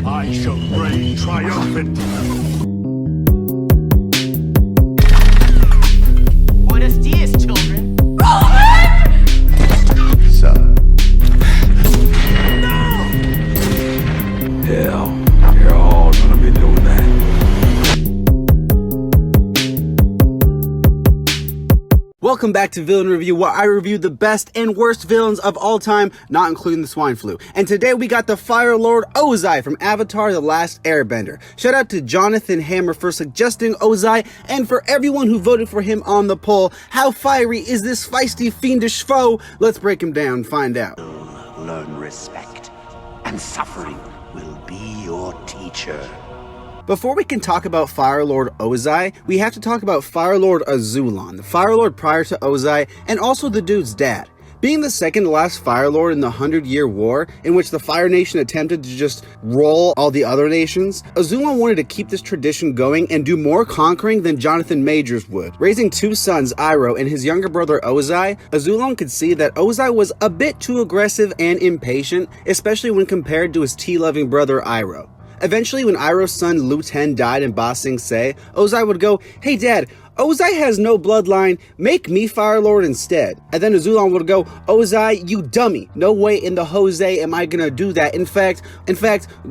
I shall reign triumphant. Buenos dias, children. Son. Hell, you're all gonna be doing that. Welcome back to Villain Review, where I review the best and worst villains of all time, not including the swine flu. And today we got the Fire Lord Ozai from Avatar: The Last Airbender. Shout out to Jonathan Hammer for suggesting Ozai, and for everyone who voted for him on the poll. How fiery is this feisty, fiendish foe? Let's break him down and find out. Learn respect, and suffering will be your teacher. Before we can talk about Fire Lord Ozai, we have to talk about Fire Lord Azulon, the Fire Lord prior to Ozai, and also the dude's dad. Being the second to last Fire Lord in the 100-Year War, in which the Fire Nation attempted to just roll all the other nations, Azulon wanted to keep this tradition going and do more conquering than Jonathan Majors would. Raising two sons, Iroh and his younger brother Ozai, Azulon could see that Ozai was a bit too aggressive and impatient, especially when compared to his tea-loving brother Iroh. Eventually, when Iroh's son Lu Ten died in Ba Sing Se, Ozai would go, "Hey dad, Ozai has no bloodline, make me Fire Lord instead." And then Azulon would go, "Ozai, you dummy, no way in the Jose am I gonna do that. In fact,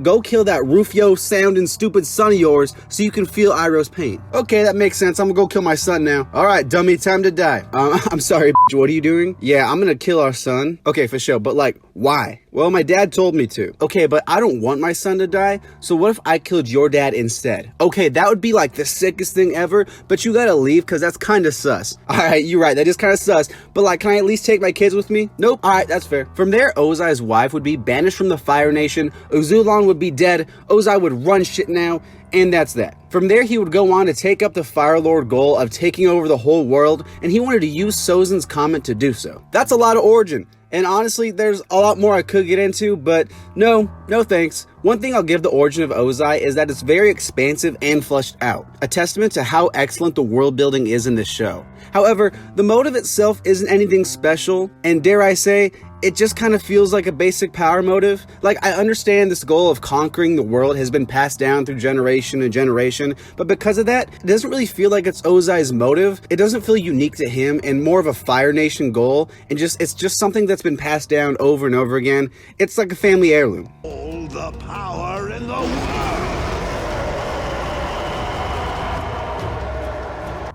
go kill that Rufio sounding stupid son of yours so you can feel Iroh's pain." Okay, that makes sense, I'm gonna go kill my son now. Alright, dummy, time to die. I'm sorry, what are you doing? Yeah, I'm gonna kill our son. Okay, for sure, but like, why? Well, my dad told me to. Okay, but I don't want my son to die, so what if I killed your dad instead? Okay, that would be like the sickest thing ever, but you gotta leave because that's kind of sus. Alright, you're right, that is kind of sus, but like, can I at least take my kids with me? Nope. Alright, that's fair. From there, Ozai's wife would be banished from the Fire Nation, Azulon would be dead, Ozai would run shit now, and that's that. From there, he would go on to take up the Fire Lord goal of taking over the whole world, and he wanted to use Sozin's comment to do so. That's a lot of origin. And honestly, there's a lot more I could get into, but no thanks. One thing I'll give the origin of Ozai is that it's very expansive and fleshed out, a testament to how excellent the world building is in this show. However, the motive itself isn't anything special, and dare I say, it just kind of feels like a basic power motive. Like, I understand this goal of conquering the world has been passed down through generation and generation, but because of that, it doesn't really feel like it's Ozai's motive. It doesn't feel unique to him and more of a Fire Nation goal, and it's just something that's been passed down over and over again. It's like a family heirloom. All the power in the world.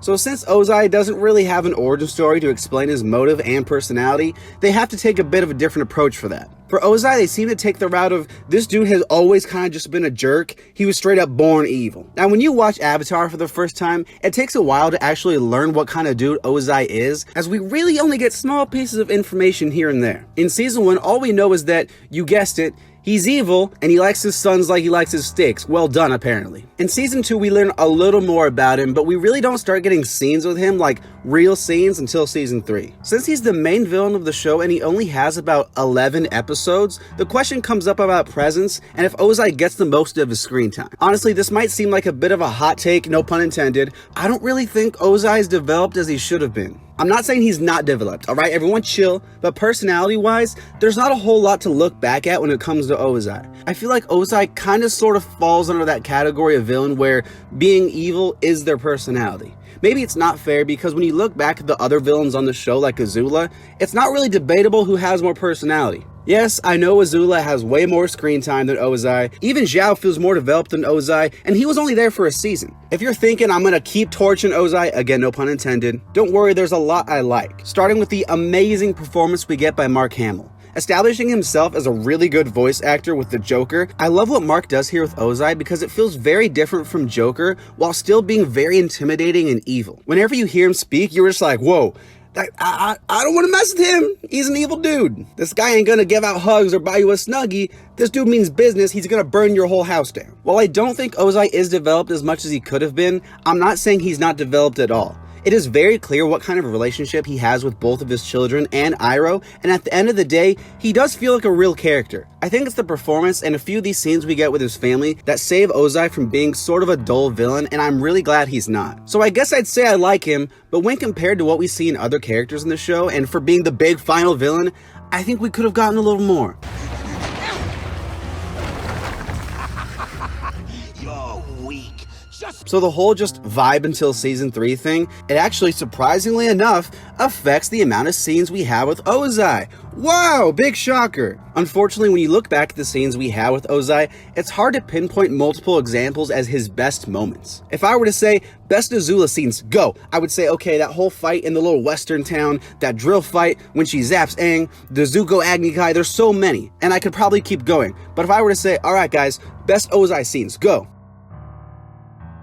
So since Ozai doesn't really have an origin story to explain his motive and personality, they have to take a bit of a different approach for that. For Ozai, they seem to take the route of, this dude has always kind of just been a jerk, he was straight up born evil. Now when you watch Avatar for the first time, it takes a while to actually learn what kind of dude Ozai is, as we really only get small pieces of information here and there. In Season 1, all we know is that, you guessed it, he's evil, and he likes his sons like he likes his steaks. Well done, apparently. In Season 2, we learn a little more about him, but we really don't start getting scenes with him, like real scenes, until Season 3. Since he's the main villain of the show and he only has about 11 episodes, the question comes up about presence and if Ozai gets the most of his screen time. Honestly, this might seem like a bit of a hot take, no pun intended. I don't really think Ozai is developed as he should have been. I'm not saying he's not developed, alright? Everyone chill, but personality-wise, there's not a whole lot to look back at when it comes to Ozai. I feel like Ozai kind of sort of falls under that category of villain where being evil is their personality. Maybe it's not fair because when you look back at the other villains on the show like Azula, it's not really debatable who has more personality. Yes, I know Azula has way more screen time than Ozai. Even Zhao feels more developed than Ozai, and he was only there for a season. If you're thinking I'm gonna keep torching Ozai, again, no pun intended, don't worry, there's a lot I like. Starting with the amazing performance we get by Mark Hamill. Establishing himself as a really good voice actor with the Joker, I love what Mark does here with Ozai because it feels very different from Joker while still being very intimidating and evil. Whenever you hear him speak, you're just like, whoa, I don't want to mess with him. He's an evil dude. This guy ain't gonna give out hugs or buy you a Snuggie. This dude means business. He's gonna burn your whole house down. While I don't think Ozai is developed as much as he could have been, I'm not saying he's not developed at all. It is very clear what kind of relationship he has with both of his children and Iroh, and at the end of the day, he does feel like a real character. I think it's the performance and a few of these scenes we get with his family that save Ozai from being sort of a dull villain, and I'm really glad he's not. So I guess I'd say I like him, but when compared to what we see in other characters in the show, and for being the big final villain, I think we could have gotten a little more. You're weak. So the whole just vibe until season 3 thing, it actually, surprisingly enough, affects the amount of scenes we have with Ozai. Wow, big shocker. Unfortunately, when you look back at the scenes we have with Ozai, it's hard to pinpoint multiple examples as his best moments. If I were to say, best Azula scenes, go, I would say, okay, that whole fight in the little western town, that drill fight when she zaps Aang, the Zuko Agni Kai, there's so many, and I could probably keep going. But if I were to say, alright guys, best Ozai scenes, go,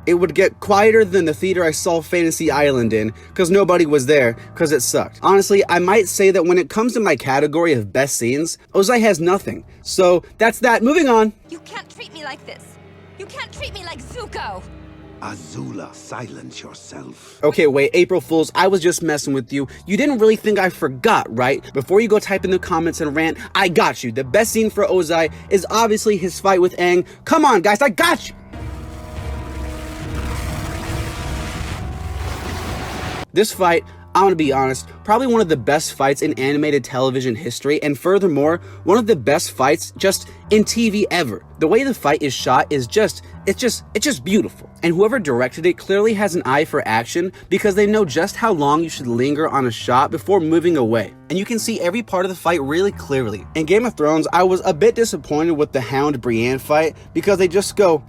it would get quieter than the theater I saw Fantasy Island in, because nobody was there, because it sucked. Honestly, I might say that when it comes to my category of best scenes, Ozai has nothing. So that's that. Moving on. You can't treat me like this. You can't treat me like Zuko. Azula, silence yourself. Okay, wait, April Fools, I was just messing with you. You didn't really think I forgot, right? Before you go type in the comments and rant, I got you. The best scene for Ozai is obviously his fight with Aang. Come on, guys, I got you. This fight, I'm gonna be honest, probably one of the best fights in animated television history, and furthermore, one of the best fights just in TV ever. The way the fight is shot is it's just beautiful. And whoever directed it clearly has an eye for action, because they know just how long you should linger on a shot before moving away. And you can see every part of the fight really clearly. In Game of Thrones, I was a bit disappointed with the Hound Brienne fight, because they just go,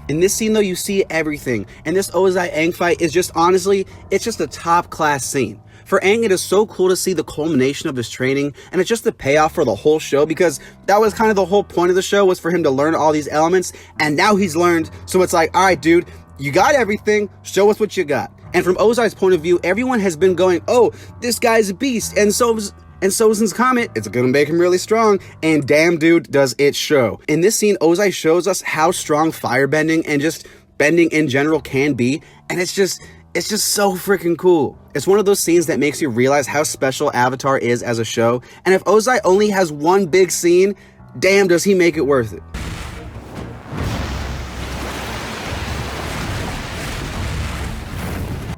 In this scene though, you see everything. And this Ozai Aang fight is just, honestly, it's just a top class scene. For Aang, it is so cool to see the culmination of his training, and it's just the payoff for the whole show, because that was kind of the whole point of the show, was for him to learn all these elements, and now he's learned, so it's like, alright dude, you got everything, show us what you got. And from Ozai's point of view, everyone has been going, oh, this guy's a beast, and Sozin's comment, it's gonna make him really strong, and damn dude, does it show. In this scene, Ozai shows us how strong firebending and just bending in general can be, and it's just so freaking cool. It's one of those scenes that makes you realize how special Avatar is as a show, and if Ozai only has one big scene, damn does he make it worth it.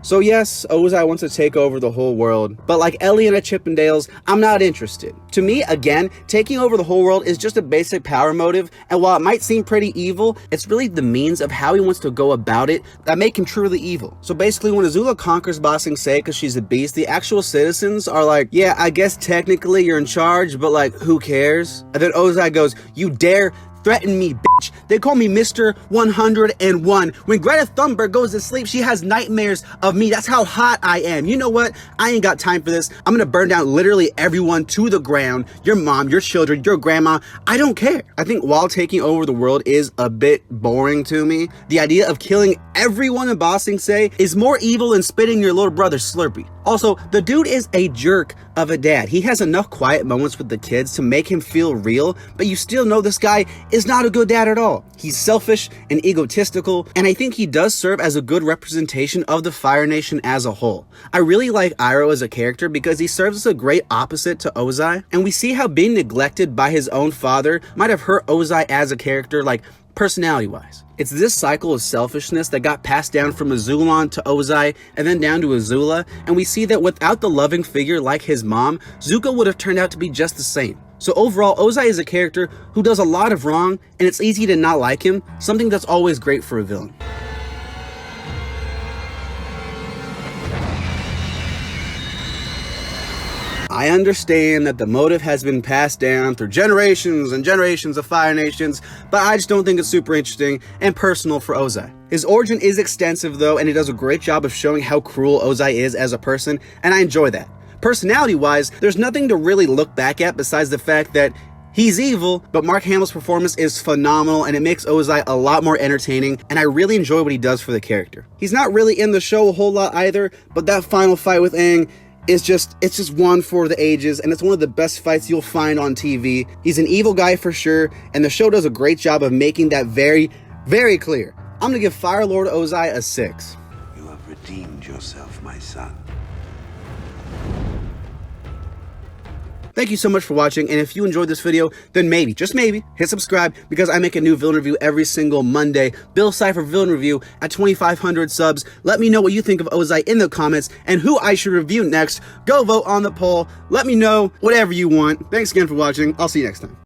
So yes, Ozai wants to take over the whole world, but like Ellie and the Chippendales, I'm not interested. To me, again, taking over the whole world is just a basic power motive, and while it might seem pretty evil, it's really the means of how he wants to go about it that make him truly evil. So basically, when Azula conquers Ba Sing Se because she's a beast, the actual citizens are like, yeah, I guess technically you're in charge, but like, who cares? And then Ozai goes, you dare threaten me, bitch. They call me Mr. 101. When Greta Thunberg goes to sleep, she has nightmares of me. That's how hot I am. You know what? I ain't got time for this. I'm gonna burn down literally everyone to the ground. Your mom, your children, your grandma. I don't care. I think while taking over the world is a bit boring to me, the idea of killing everyone in Ba Sing Se is more evil than spitting your little brother Slurpee. Also, the dude is a jerk of a dad. He has enough quiet moments with the kids to make him feel real, but you still know this guy is not a good dad at all. He's selfish and egotistical, and I think he does serve as a good representation of the Fire Nation as a whole. I really like Iroh as a character because he serves as a great opposite to Ozai, and we see how being neglected by his own father might have hurt Ozai as a character, like personality-wise. It's this cycle of selfishness that got passed down from Azulon to Ozai and then down to Azula, and we see that without the loving figure like his mom, Zuko would have turned out to be just the same. So overall, Ozai is a character who does a lot of wrong, and it's easy to not like him, something that's always great for a villain. I understand that the motive has been passed down through generations and generations of Fire Nations, but I just don't think it's super interesting and personal for Ozai. His origin is extensive though, and it does a great job of showing how cruel Ozai is as a person, and I enjoy that. Personality-wise, there's nothing to really look back at besides the fact that he's evil, but Mark Hamill's performance is phenomenal, and it makes Ozai a lot more entertaining, and I really enjoy what he does for the character. He's not really in the show a whole lot either, but that final fight with Aang, it's just one for the ages, and it's one of the best fights you'll find on TV. He's an evil guy for sure, and the show does a great job of making that very, very clear. I'm gonna give Fire Lord Ozai a 6. You have redeemed yourself, my son. Thank you so much for watching, and if you enjoyed this video, then maybe, just maybe, hit subscribe, because I make a new villain review every single Monday. Bill Cipher Villain Review at 2,500 subs. Let me know what you think of Ozai in the comments, and who I should review next. Go vote on the poll. Let me know whatever you want. Thanks again for watching. I'll see you next time.